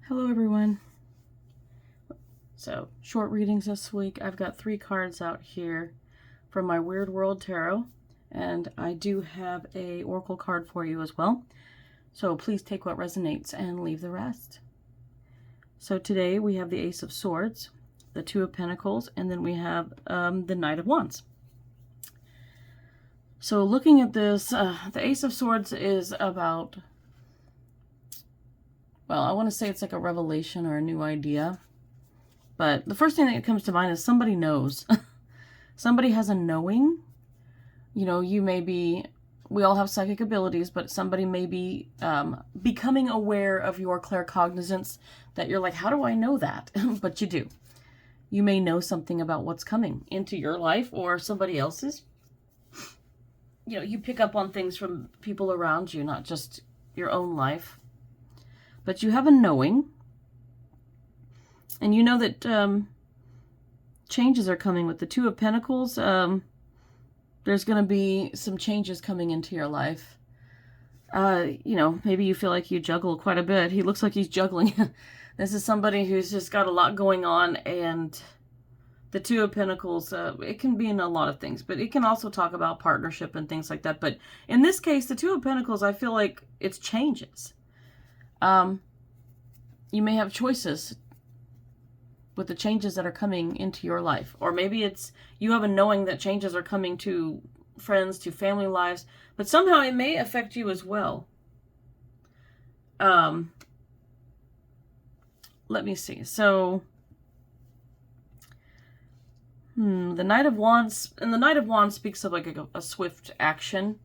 Hello everyone. So, short readings this week. I've got 3 cards out here from my Weird World Tarot, and I do have a oracle card for you as well. So please take what resonates and leave the rest. So today we have the Ace of Swords, the Two of Pentacles, and then we have the Knight of Wands. So looking at this, the Ace of Swords is about, well, I want to say it's like a revelation or a new idea. But the first thing that comes to mind is somebody knows. Somebody has a knowing. You know, you may be, we all have psychic abilities, but somebody may be becoming aware of your claircognizance that you're like, how do I know that? But you do. You may know something about what's coming into your life or somebody else's. You know, you pick up on things from people around you, not just your own life. But you have a knowing. And you know that changes are coming with the Two of Pentacles. There's going to be some changes coming into your life. You know, maybe you feel like you juggle quite a bit. He looks like he's juggling. This is somebody who's just got a lot going on, and the Two of Pentacles, it can be in a lot of things, but it can also talk about partnership and things like that. But in this case, the Two of Pentacles, I feel like it's changes. You may have choices with the changes that are coming into your life. Or maybe it's you have a knowing that changes are coming to friends, to family lives, but somehow it may affect you as well. Let me see. So, the Knight of Wands, and the Knight of Wands speaks of like a swift action.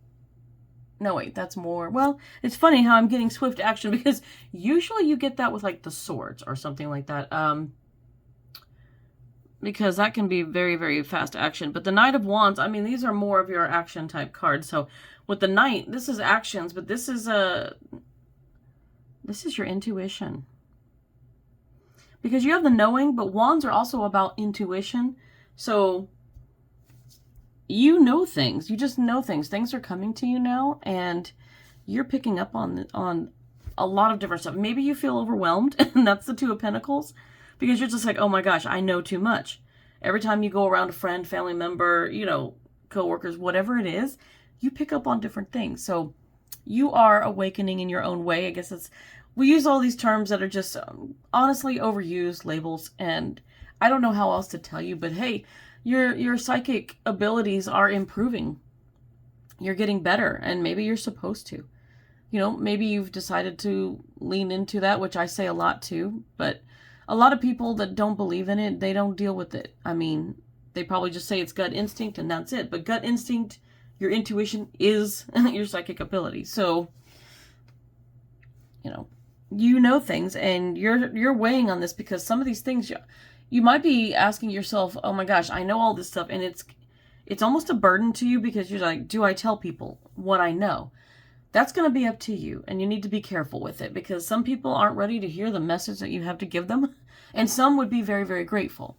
No, wait, that's more, well, it's funny how I'm getting swift action because usually you get that with like the swords or something like that. Because that can be very, very fast action. But the Knight of Wands, I mean, these are more of your action type cards. So with the Knight, this is actions, but this is your intuition. Because you have the knowing, but Wands are also about intuition. So you know things. You just know things. Things are coming to you now, and you're picking up on a lot of different stuff. Maybe you feel overwhelmed, and that's the Two of Pentacles. Because you're just like, oh my gosh, I know too much. Every time you go around a friend, family member, you know, coworkers, whatever it is, you pick up on different things. So you are awakening in your own way. I guess we use all these terms that are just honestly overused labels. And I don't know how else to tell you, but hey, your psychic abilities are improving. You're getting better, and maybe you're supposed to. You know, maybe you've decided to lean into that, which I say a lot too, but a lot of people that don't believe in it, they don't deal with it. I mean, they probably just say it's gut instinct and that's it. But gut instinct, your intuition is your psychic ability. So, you know things, and you're weighing on this because some of these things, you might be asking yourself, oh my gosh, I know all this stuff, and it's almost a burden to you because you're like, do I tell people what I know? That's going to be up to you, and you need to be careful with it because some people aren't ready to hear the message that you have to give them, and some would be very, very grateful.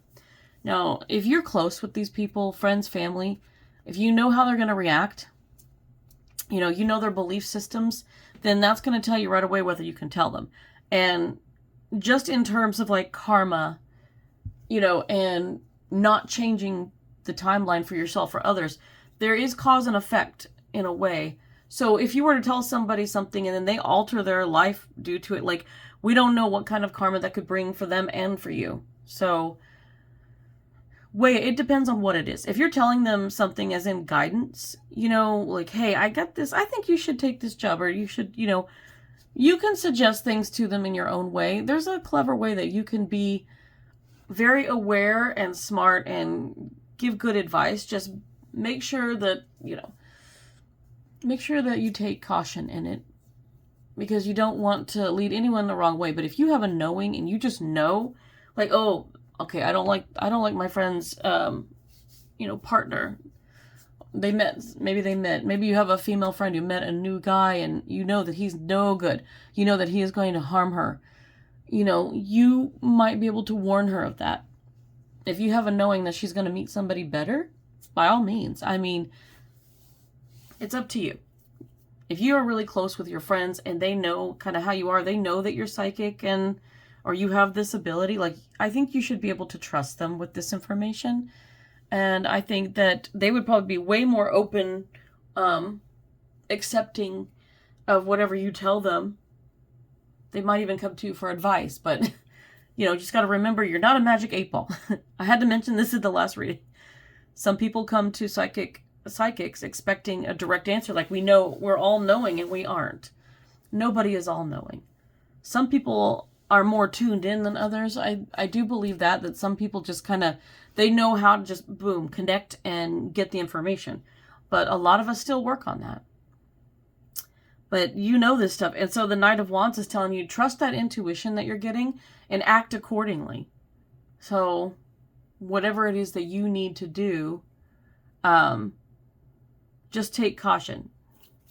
Now, if you're close with these people, friends, family, if you know how they're going to react, you know their belief systems, then that's going to tell you right away whether you can tell them. And just in terms of like karma, and not changing the timeline for yourself or others, there is cause and effect in a way. So if you were to tell somebody something and then they alter their life due to it, like, we don't know what kind of karma that could bring for them and for you. So it depends on what it is. If you're telling them something as in guidance, like, hey, I got this, I think you should take this job, or you should, you can suggest things to them in your own way. There's a clever way that you can be very aware and smart and give good advice. Just make sure that, make sure that you take caution in it, because you don't want to lead anyone the wrong way. But if you have a knowing and you just know, like, oh, okay, I don't like my friend's, partner. Maybe you have a female friend who met a new guy and you know that he's no good. You know that he is going to harm her. You might be able to warn her of that. If you have a knowing that she's going to meet somebody better, by all means. I mean, it's up to you. If you are really close with your friends and they know kind of how you are, they know that you're psychic and or you have this ability, like, I think you should be able to trust them with this information. And I think that they would probably be way more open, accepting of whatever you tell them. They might even come to you for advice, but just got to remember, you're not a magic 8 ball. I had to mention this at the last reading. Some people come to psychics expecting a direct answer, like we're all knowing, and we aren't. Nobody is all knowing. Some people are more tuned in than others. I do believe that some people just they know how to just boom, connect and get the information. But a lot of us still work on that. But this stuff. And so the Knight of Wands is telling you, trust that intuition that you're getting and act accordingly. So whatever it is that you need to do, just take caution.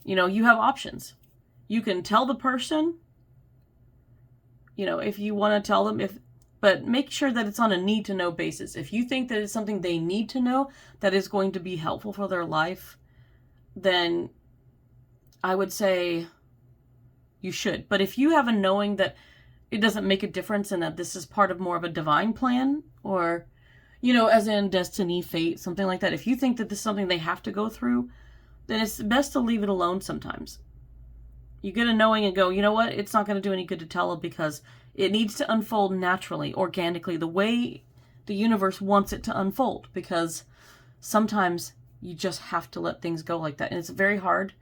You have options. You can tell the person, if you want to tell them, but make sure that it's on a need to know basis. If you think that it's something they need to know that is going to be helpful for their life, then I would say you should. But if you have a knowing that it doesn't make a difference and that this is part of more of a divine plan, or, as in destiny, fate, something like that, if you think that this is something they have to go through, then it's best to leave it alone sometimes. You get a knowing and go, you know what? It's not going to do any good to tell them, because it needs to unfold naturally, organically, the way the universe wants it to unfold, because sometimes you just have to let things go like that. And it's very hard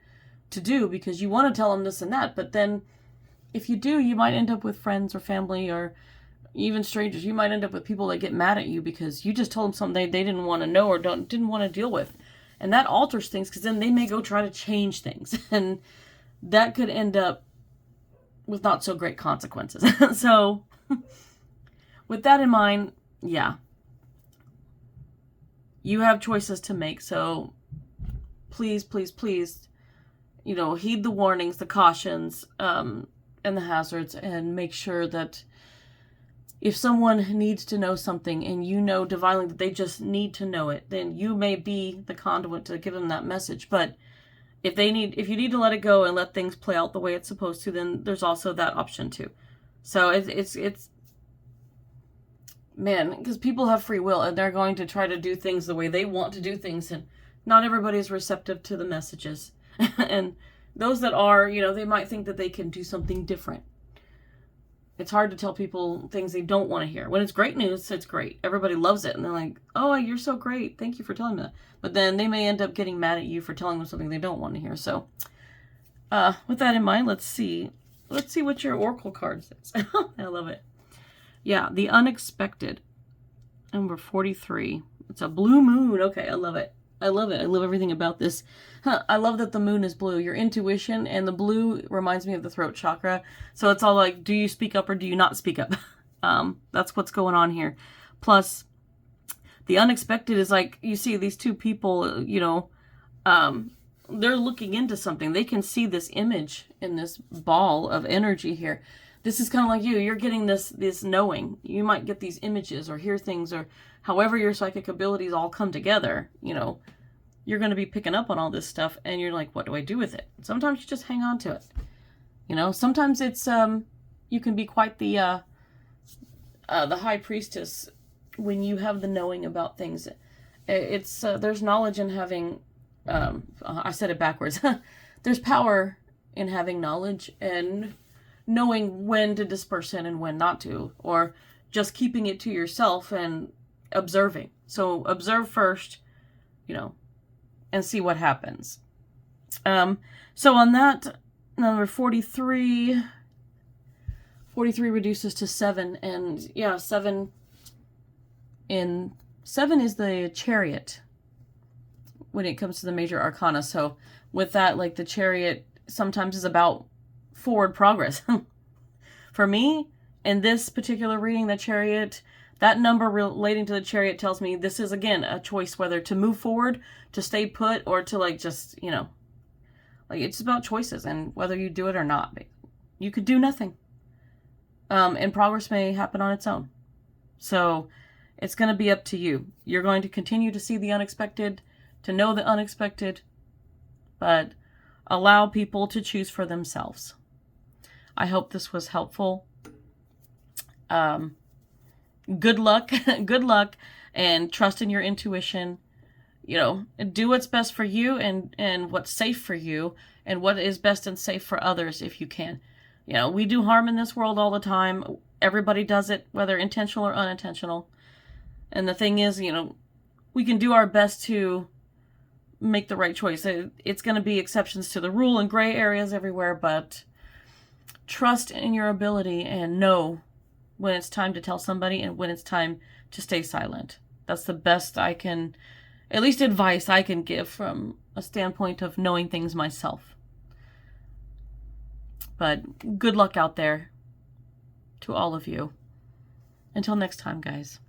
to do, because you want to tell them this and that, but then if you do, you might end up with friends or family or even strangers. You might end up with people that get mad at you because you just told them something they didn't want to know or didn't want to deal with. And that alters things, because then they may go try to change things, and that could end up with not so great consequences. So with that in mind, yeah, you have choices to make. So please, please, please, heed the warnings, the cautions, and the hazards, and make sure that if someone needs to know something and divinely that they just need to know it, then you may be the conduit to give them that message. But if you need to let it go and let things play out the way it's supposed to, then there's also that option too. So it's man, because people have free will and they're going to try to do things the way they want to do things, and not everybody's receptive to the messages. And those that are, they might think that they can do something different. It's hard to tell people things they don't want to hear. When it's great news, it's great. Everybody loves it. And they're like, oh, you're so great. Thank you for telling me that. But then they may end up getting mad at you for telling them something they don't want to hear. So with that in mind, let's see what your oracle card says. I love it. Yeah, the unexpected. Number 43. It's a blue moon. Okay, I love it. I love it. I love everything about this. I love that the moon is blue. Your intuition, and the blue reminds me of the throat chakra. So it's all like, do you speak up or do you not speak up? That's what's going on here. Plus, the unexpected is like, you see these two people, they're looking into something. They can see this image in this ball of energy here. This is kind of like you're getting this knowing. You might get these images or hear things, or however your psychic abilities all come together, you're going to be picking up on all this stuff, and you're like, what do I do with it? Sometimes you just hang on to it. Sometimes it's, you can be quite the high priestess when you have the knowing about things. It's, there's knowledge in having, I said it backwards. There's power in having knowledge and knowing when to disperse it and when not to, or just keeping it to yourself and observing. So observe first, and see what happens. So on that, number 43 reduces to 7, and yeah, 7 is the Chariot when it comes to the major arcana. So with that, like, the Chariot sometimes is about forward progress. For me, in this particular reading, the Chariot, that number relating to the Chariot tells me this is, again, a choice whether to move forward, to stay put, or to just, it's about choices and whether you do it or not. You could do nothing. And progress may happen on its own. So it's going to be up to you. You're going to continue to see the unexpected, to know the unexpected, but allow people to choose for themselves. I hope this was helpful. Good luck. Good luck, and trust in your intuition. Do what's best for you, and what's safe for you, and what is best and safe for others if you can. We do harm in this world all the time. Everybody does it, whether intentional or unintentional. And the thing is, we can do our best to make the right choice. It's going to be exceptions to the rule and gray areas everywhere, but trust in your ability and know when it's time to tell somebody and when it's time to stay silent. That's the best at least advice I can give from a standpoint of knowing things myself. But good luck out there to all of you. Until next time, guys.